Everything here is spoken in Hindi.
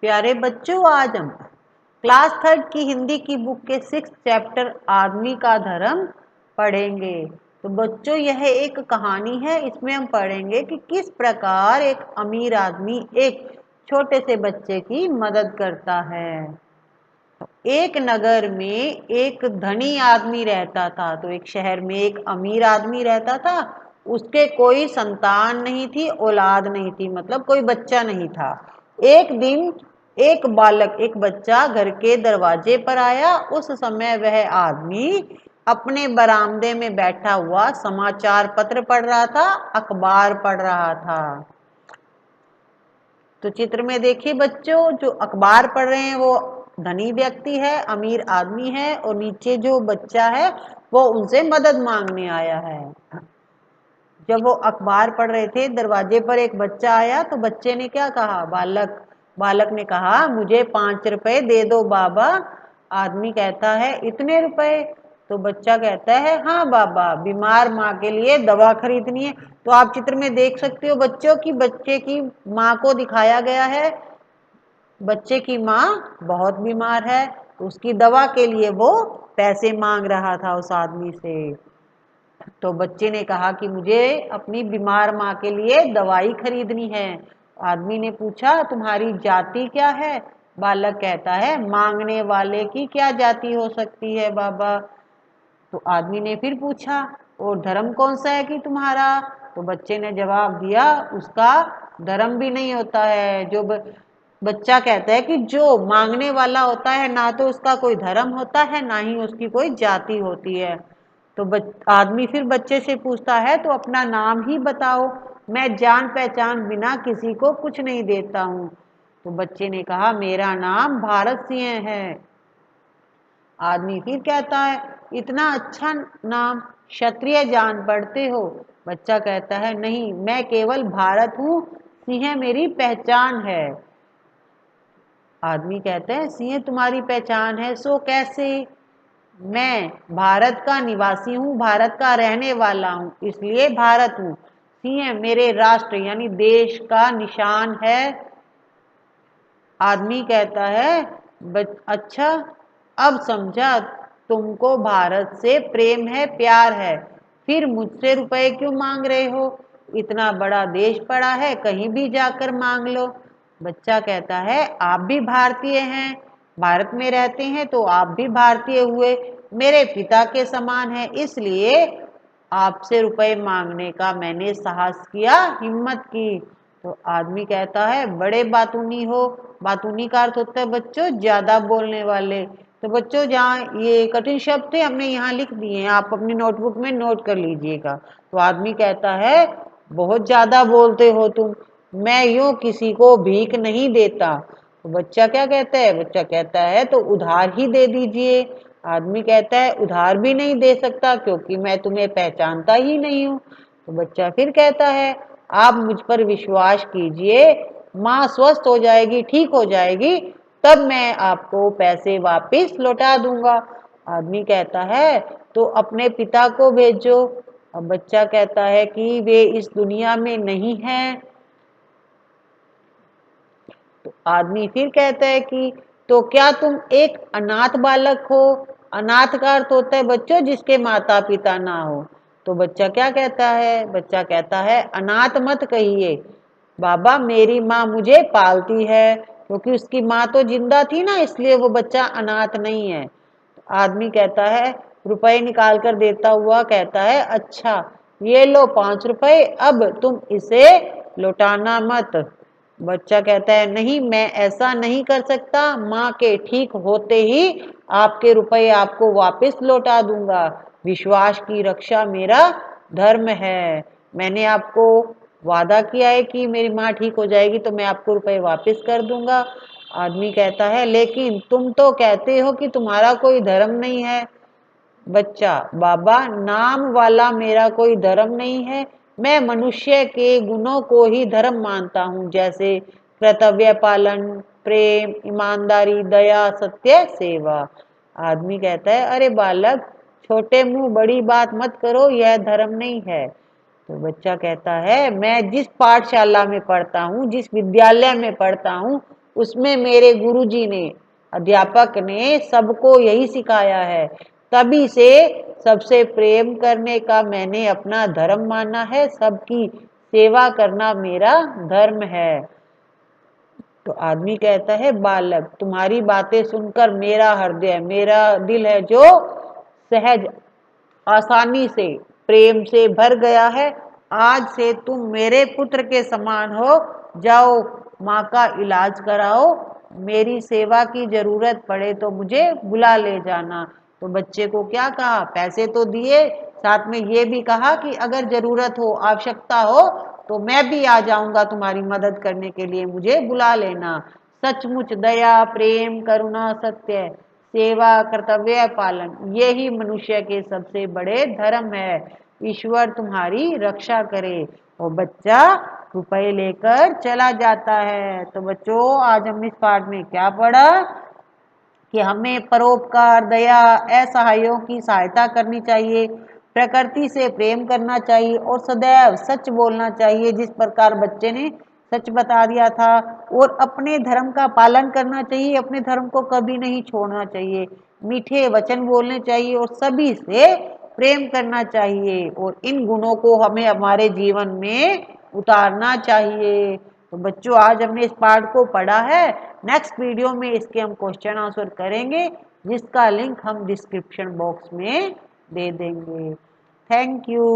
प्यारे बच्चों, आज हम क्लास थर्ड की हिंदी की बुक के 6th चैप्टर आदमी का धर्म पढ़ेंगे। तो बच्चों, यह एक कहानी है। इसमें हम पढ़ेंगे कि किस प्रकार एक अमीर आदमी एक छोटे से बच्चे की मदद करता है। एक नगर में एक धनी आदमी रहता था। तो एक शहर में एक अमीर आदमी रहता था। उसके कोई संतान नहीं थी, औलाद नहीं थी, मतलब कोई बच्चा नहीं था। एक दिन एक बालक, एक बच्चा घर के दरवाजे पर आया। उस समय वह आदमी अपने बरामदे में बैठा हुआ समाचार पत्र पढ़ रहा था, अखबार पढ़ रहा था। तो चित्र में देखिए बच्चों, जो अखबार पढ़ रहे हैं वो धनी व्यक्ति है, अमीर आदमी है, और नीचे जो बच्चा है वो उनसे मदद मांगने आया है। जब वो अखबार पढ़ रहे थे, दरवाजे पर एक बच्चा आया। तो बच्चे ने क्या कहा? बालक ने कहा, मुझे 5 रुपए दे दो बाबा। आदमी कहता है, इतने रुपए? तो बच्चा कहता है, हाँ बाबा, बीमार माँ के लिए दवा खरीदनी है। तो आप चित्र में देख सकते हो बच्चों की बच्चे की माँ को दिखाया गया है। बच्चे की माँ बहुत बीमार है, तो उसकी दवा के लिए वो पैसे मांग रहा था उस आदमी से। तो बच्चे ने कहा कि मुझे अपनी बीमार माँ के लिए दवाई खरीदनी है। आदमी ने पूछा, तुम्हारी जाति क्या है? बालक कहता है, मांगने वाले की क्या जाति हो सकती है बाबा। तो आदमी ने फिर पूछा, और धर्म कौन सा है कि तुम्हारा? तो बच्चे ने जवाब दिया, उसका धर्म भी नहीं होता है। बच्चा कहता है कि जो मांगने वाला होता है, ना तो उसका कोई धर्म होता है, ना ही उसकी कोई जाति होती है। तो आदमी फिर बच्चे से पूछता है, तो अपना नाम ही बताओ, मैं जान पहचान बिना किसी को कुछ नहीं देता हूँ। तो बच्चे ने कहा, मेरा नाम भारत सिंह है। आदमी फिर कहता है, इतना अच्छा नाम, क्षत्रिय जान पड़ते हो। बच्चा कहता है, नहीं, मैं केवल भारत हूँ, सिंह मेरी पहचान है। आदमी कहते हैं, सिंह तुम्हारी पहचान है, सो कैसे? मैं भारत का निवासी हूँ, भारत का रहने वाला हूँ, इसलिए भारत हूँ। सिंह मेरे राष्ट्र यानी देश का निशान है। आदमी कहता है, अच्छा, अब समझा, तुमको भारत से प्रेम है, प्यार है, फिर मुझसे रुपए क्यों मांग रहे हो? इतना बड़ा देश पड़ा है, कहीं भी जाकर मांग लो। बच्चा कहता है, आप भी भारतीय हैं, भारत में रहते हैं, तो आप भी भारतीय हुए, मेरे पिता के समान है, इसलिए आपसे रुपए मांगने का मैंने साहस किया, हिम्मत की। तो आदमी कहता है, बड़े बातूनी हो। बातूनी का अर्थ होता है बच्चों ज्यादा बोलने वाले। तो बच्चों, जहाँ ये कठिन शब्द थे हमने यहाँ लिख दिए हैं, आप अपनी नोटबुक में नोट कर लीजिएगा। तो आदमी कहता है, बहुत ज्यादा बोलते हो तुम, मैं यूं किसी को भीख नहीं देता। तो बच्चा क्या कहता है? बच्चा कहता है, तो उधार ही दे दीजिए। आदमी कहता है, उधार भी नहीं दे सकता, क्योंकि मैं तुम्हें पहचानता ही नहीं हूँ। तो बच्चा फिर कहता है, आप मुझ पर विश्वास कीजिए, माँ स्वस्थ हो जाएगी, ठीक हो जाएगी, तब मैं आपको पैसे वापस लौटा दूंगा। आदमी कहता है, तो अपने पिता को भेजो। अब बच्चा कहता है कि वे इस दुनिया में नहीं हैं। तो आदमी फिर कहता है कि तो क्या तुम एक अनाथ बालक हो? अनाथ का अर्थ होता है बच्चों जिसके माता पिता ना हो। तो बच्चा क्या कहता है? बच्चा कहता है, अनाथ मत कहिए बाबा, मेरी माँ मुझे पालती है, क्योंकि उसकी माँ तो जिंदा थी ना, इसलिए वो बच्चा अनाथ नहीं है। आदमी कहता है, रुपए निकाल कर देता हुआ कहता है, अच्छा, ये लो 5 रुपए, अब तुम इसे लौटाना मत। बच्चा कहता है, नहीं, मैं ऐसा नहीं कर सकता, माँ के ठीक होते ही आपके रुपए आपको वापस लौटा दूंगा। विश्वास की रक्षा मेरा धर्म है। मैंने आपको वादा किया है कि मेरी माँ ठीक हो जाएगी तो मैं आपको रुपए वापस कर दूंगा। आदमी कहता है, लेकिन तुम तो कहते हो कि तुम्हारा कोई धर्म नहीं है। बच्चा, बाबा, नाम वाला मेरा कोई धर्म नहीं है, मैं मनुष्य के गुणों को ही धर्म मानता हूँ, जैसे कर्तव्य पालन, प्रेम, ईमानदारी, दया, सत्य, सेवा। आदमी कहता है, अरे बालक, छोटे मुंह बड़ी बात मत करो, यह धर्म नहीं है। तो बच्चा कहता है, मैं जिस पाठशाला में पढ़ता हूँ, जिस विद्यालय में पढ़ता हूँ, उसमें मेरे गुरुजी ने, अध्यापक ने सबको यही सिखाया है। तभी से सबसे प्रेम करने का मैंने अपना धर्म माना है, सबकी सेवा करना मेरा धर्म है। तो आदमी कहता है, बालक तुम्हारी बातें सुनकर मेरा हृदय, मेरा दिल है जो सहज आसानी से प्रेम से भर गया है। आज से तुम मेरे पुत्र के समान हो। जाओ माँ का इलाज कराओ, मेरी सेवा की जरूरत पड़े तो मुझे बुला ले जाना। तो बच्चे को क्या कहा, पैसे तो दिए, साथ में ये भी कहा कि अगर जरूरत हो, आवश्यकता हो तो मैं भी आ जाऊंगा तुम्हारी मदद करने के लिए, मुझे बुला लेना। सचमुच दया, प्रेम, करुणा, सत्य, सेवा, कर्तव्य पालन, यही मनुष्य के सबसे बड़े धर्म है। ईश्वर तुम्हारी रक्षा करे। और बच्चा रुपए लेकर चला जाता है। तो बच्चों, आज हम इस पाठ में क्या पढ़ा कि हमें परोपकार, दया, असहायों की सहायता करनी चाहिए, प्रकृति से प्रेम करना चाहिए और सदैव सच बोलना चाहिए, जिस प्रकार बच्चे ने सच बता दिया था। और अपने धर्म का पालन करना चाहिए, अपने धर्म को कभी नहीं छोड़ना चाहिए, मीठे वचन बोलने चाहिए और सभी से प्रेम करना चाहिए। और इन गुणों को हमें हमारे जीवन में उतारना चाहिए। तो बच्चों, आज हमने इस पाठ को पढ़ा है। नेक्स्ट वीडियो में इसके हम क्वेश्चन आंसर करेंगे, जिसका लिंक हम डिस्क्रिप्शन बॉक्स में दे देंगे। Thank you.